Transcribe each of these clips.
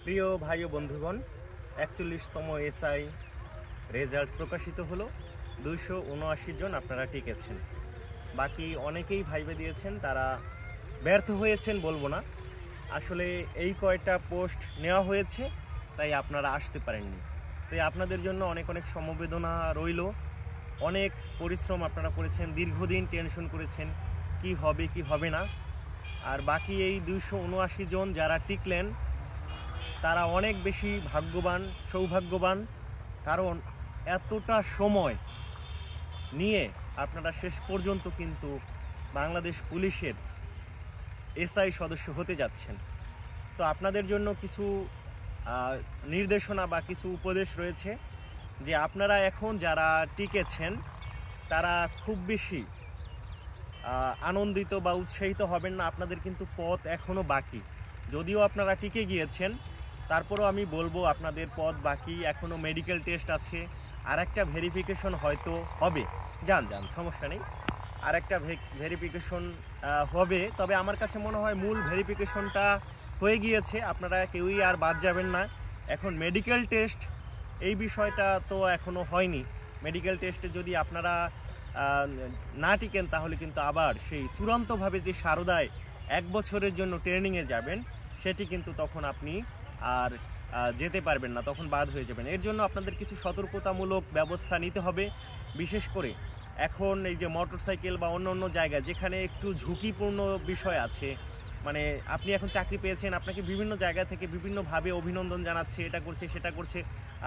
প্রিয় ভাই ও বন্ধুগণ, ৪১তম এসআই রেজাল্ট প্রকাশিত হলো। ২৭৯ জন আপনারা টিকেছেন। বাকি অনেকেই ভাইবে দিয়েছেন, তারা ব্যর্থ হয়েছেন বলবো না, আসলে এই কয়টা পোস্ট নেওয়া হয়েছে তাই আপনারা আসতে পারেননি। তাই আপনাদের জন্য অনেক অনেক সমবেদনা রইল। অনেক পরিশ্রম আপনারা করেছেন, দীর্ঘদিন টেনশন করেছেন কি হবে কি হবে না। আর বাকি এই ২৭৯ জন যারা টিকলেন তারা অনেক বেশি ভাগ্যবান, সৌভাগ্যবান, কারণ এতটা সময় নিয়ে আপনারা শেষ পর্যন্ত কিন্তু বাংলাদেশ পুলিশের এসআই সদস্য হতে যাচ্ছেন। তো আপনাদের জন্য কিছু নির্দেশনা বা কিছু উপদেশ রয়েছে যে আপনারা এখন যারা টিকেছেন তারা খুব বেশি আনন্দিত বা উৎসাহিত হবেন না। আপনাদের কিন্তু পথ এখনও বাকি। যদিও আপনারা টিকে গিয়েছেন, তারপরও আমি বলবো আপনাদের পথ বাকি, এখনও মেডিকেল টেস্ট আছে, আর একটা ভেরিফিকেশন হয়তো হবে। যান সমস্যা নেই, আর একটা ভেরিফিকেশন হবে। তবে আমার কাছে মনে হয় মূল ভেরিফিকেশনটা হয়ে গিয়েছে, আপনারা কেউই আর বাদ যাবেন না। এখন মেডিকেল টেস্ট এই বিষয়টা তো এখনও হয়নি। মেডিকেল টেস্টে যদি আপনারা না টিকেন তাহলে কিন্তু আবার সেই চূড়ান্তভাবে যে সারদায় 1 বছরের জন্য ট্রেনিংয়ে যাবেন সেটি কিন্তু তখন আপনি আর যেতে পারবেন না, তখন বাদ হয়ে যাবেন। এর জন্য আপনাদের কিছু সতর্কতামূলক ব্যবস্থা নিতে হবে। বিশেষ করে এখন এই যে মোটরসাইকেল বা অন্য জায়গায় যেখানে একটু ঝুঁকিপূর্ণ বিষয় আছে, মানে আপনি এখন চাকরি পেয়েছেন, আপনাকে বিভিন্ন জায়গা থেকে বিভিন্নভাবে অভিনন্দন জানাচ্ছে, এটা করছে সেটা করছে,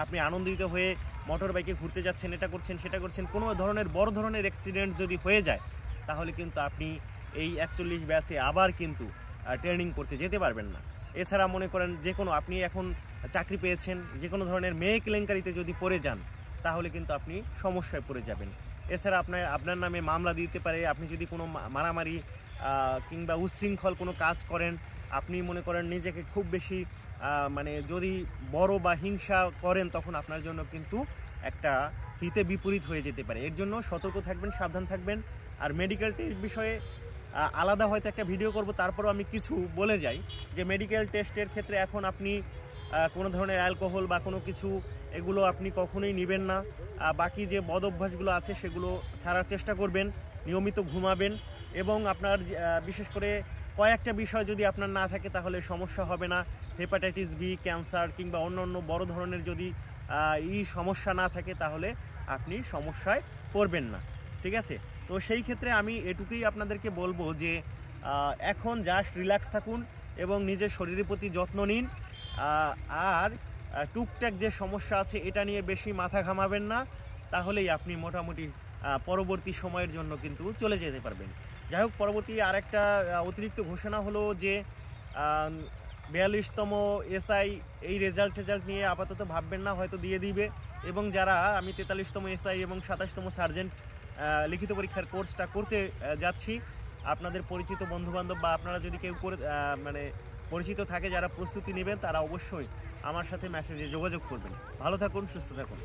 আপনি আনন্দিত হয়ে মোটর বাইকে ঘুরতে যাচ্ছেন, এটা করছেন সেটা করছেন, কোনো ধরনের বড় ধরনের অ্যাক্সিডেন্ট যদি হয়ে যায় তাহলে কিন্তু আপনি এই 41 ব্যাচে আবার কিন্তু ট্রেনিং করতে যেতে পারবেন না। এছাড়া মনে করেন যে কোনো আপনি এখন চাকরি পেয়েছেন, যে কোনো ধরনের মেয়ে কেলেঙ্কারিতে যদি পড়ে যান তাহলে কিন্তু আপনি সমস্যায় পড়ে যাবেন। এছাড়া আপনার নামে মামলা দিতে পারে। আপনি যদি কোনো মারামারি কিংবা উচ্ছৃঙ্খল কোনো কাজ করেন, আপনি মনে করেন নিজেকে খুব বেশি মানে যদি বড় বা হিংসা করেন, তখন আপনার জন্য কিন্তু একটা হিতে বিপরীত হয়ে যেতে পারে। এর জন্য সতর্ক থাকবেন, সাবধান থাকবেন। আর মেডিকেল টেস্ট বিষয়ে আলাদা হয়তো একটা ভিডিও করব, তারপরও আমি কিছু বলে যাই যে মেডিকেল টেস্টের ক্ষেত্রে এখন আপনি কোনো ধরনের অ্যালকোহল বা কোনো কিছু এগুলো আপনি কখনোই নেবেন না। বাকি যে বদ অভ্যাসগুলো আছে সেগুলো ছাড়ার চেষ্টা করবেন, নিয়মিত ঘুমাবেন, এবং আপনার বিশেষ করে কয়েকটা বিষয় যদি আপনার না থাকে তাহলে সমস্যা হবে না। হেপাটাইটিস বি, ক্যান্সার কিংবা অন্য বড় ধরনের যদি সমস্যা না থাকে তাহলে আপনি সমস্যায় পড়বেন না, ঠিক আছে? তো সেই ক্ষেত্রে আমি এটুকুই আপনাদেরকে বলবো যে এখন জাস্ট রিল্যাক্স থাকুন এবং নিজের শরীরের প্রতি যত্ন নিন। আর টুকটাক যে সমস্যা আছে এটা নিয়ে বেশি মাথা ঘামাবেন না, তাহলেই আপনি মোটামুটি পরবর্তী সময়ের জন্য কিন্তু চলে যেতে পারবেন। যাই হোক, পরবর্তী আরেকটা অতিরিক্ত ঘোষণা হলো যে ৪২তম এসআই এই রেজাল্ট নিয়ে আপাতত ভাববেন না, হয়তো দিয়ে দিবে। এবং যারা আমি ৪৩তম এসআই এবং ২৭তম সার্জেন্ট লিখিত পরীক্ষার কোর্সটা করতে যাচ্ছি, আপনাদের পরিচিত বন্ধুবান্ধব বা আপনারা যদি কেউ মানে পরিচিত থাকে যারা প্রস্তুতি নেবেন, তারা অবশ্যই আমার সাথে মেসেজে যোগাযোগ করবেন। ভালো থাকুন, সুস্থ থাকুন।